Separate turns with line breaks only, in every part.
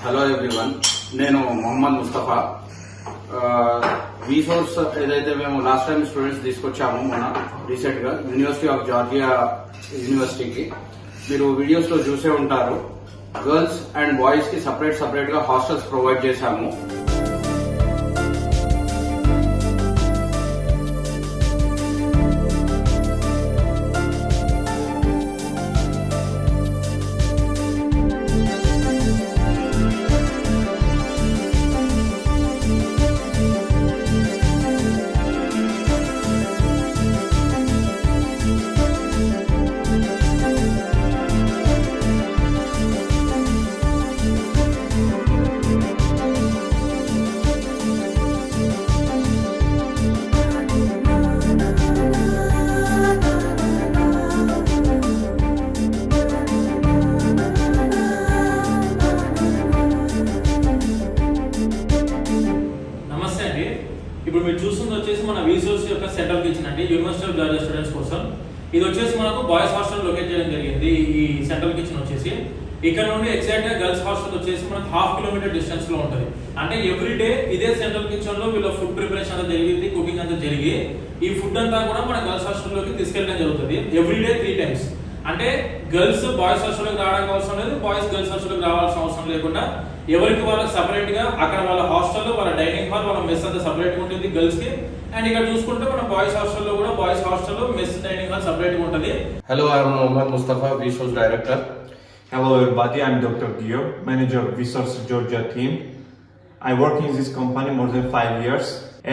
Hello everyone, నేను Mohammed Mustafa. Resource ఏదైతే మేము లాస్ట్ టైం స్టూడెంట్స్ తీసుకొచ్చాము మన రీసెంట్ గా యూనివర్సిటీ ఆఫ్ జార్జియా యూనివర్సిటీకి, మీరు వీడియోస్ లో చూసే ఉంటారు. గర్ల్స్ అండ్ బాయ్స్ కి సపరేట్ గా హాస్టల్స్ ప్రొవైడ్ చేశాము.
ఇప్పుడు మీరు చూస్తుంది వచ్చేసి మన రీసోర్స్ యొక్క సెంట్రల్ కిచెన్ అండి, యూనివర్సిటీ ఆఫ్ జార్జియా స్టూడెంట్స్ కోసం. ఇది వచ్చేసి మనకు బాయ్స్ హాస్టల్ లొకేట్ చేయడం జరిగింది. ఈ సెంట్రల్ కిచెన్ వచ్చేసి ఇక్కడ నుండి ఎగ్జాక్ట్ గా గర్ల్స్ హాస్టల్ వచ్చేసి మనకు 1/2 కిలోమీటర్ డిస్టెన్స్ లో ఉంటుంది. అంటే ఎవ్రీ డే ఇదే సెంట్రల్ కిచెన్ లో వీళ్ళ ఫుడ్ ప్రిపరేషన్ అంతా జరిగింది, కుకింగ్ అంతా జరిగి ఈ ఫుడ్ అంతా కూడా మన గర్ల్స్ హాస్టల్ లోకి తీసుకెళ్ళడం జరుగుతుంది. Every day 3 times. అంటే గర్ల్స్ బాయ్స్ హాస్టల్కి రావడానికి అవసరం లేదు, బాయ్స్ గర్ల్స్ హాస్టల్కి రావాల్సిన అవసరం లేకుండా ఎవరికి వాళ్ళకి సపరేట్ గా అక్కడ వాళ్ళ హాస్టల్, వాళ్ళ డైనింగ్ హాల్, వాళ్ళ మెస్ అంతా సపరేట్ గా ఉంటుంది గర్ల్స్ కి. అండ్ ఇక్కడ చూసుకుంటే మన బాయ్స్ హాస్టల్లో కూడా boys hostel, mess, dining hall separate గా ఉంటుంది.
Hello, I am Mohammad Mustafa, Resource Director.
Hello everybody, I am Dr. Dio, Manager of Resource Georgia team. I work in this company more than 5 years.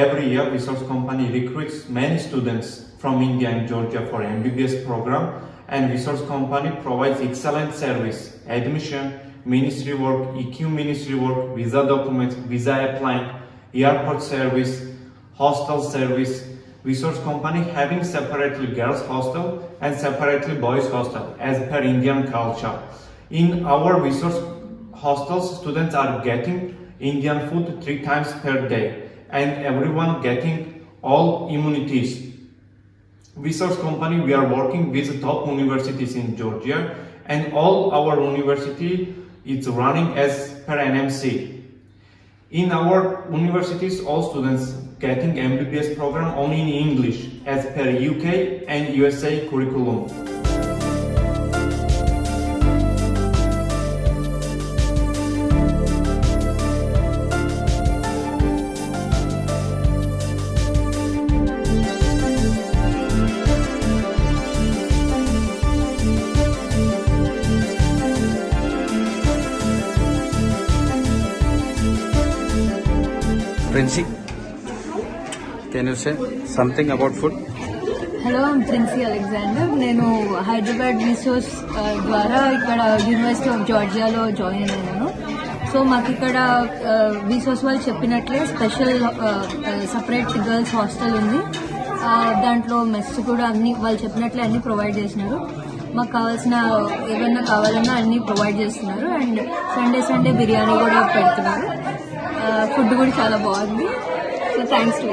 Every year, Resource company recruits many students from India and Georgia for MBBS program, and Resource company provides excellent service, admission, ministry work, EQ ministry work, visa documents, visa applying, airport service, hostel service. Resource company having separately girls hostel and separately boys hostel as per Indian culture. In our resource hostels, students are getting Indian food 3 times per day, and everyone getting all immunities. Resource company, we are working with top universities in Georgia, and all our university is running as per NMC. In our universities, all students getting MBBS program only in English as per UK and USA curriculum.
Princy, can you say something about food?
Hello, I'm Princy Alexander. నేను Hyderabad resource ద్వారా ఇక్కడ university of జార్జియాలో join అయినాను. So మాకు ఇక్కడ resource వాళ్ళు చెప్పినట్లే special separate girls hostel ఉంది. దాంట్లో మెస్ కూడా అన్ని వాళ్ళు చెప్పినట్లే అన్ని ప్రొవైడ్ చేసినారు. మాకు కావాల్సిన ఏమన్నా కావాలన్నా అన్ని ప్రొవైడ్ చేస్తున్నారు. అండ్ సండే బిర్యానీ కూడా పెడుతున్నారు. ఫుడ్ కూడా చాలా బాగుంది. So thanks to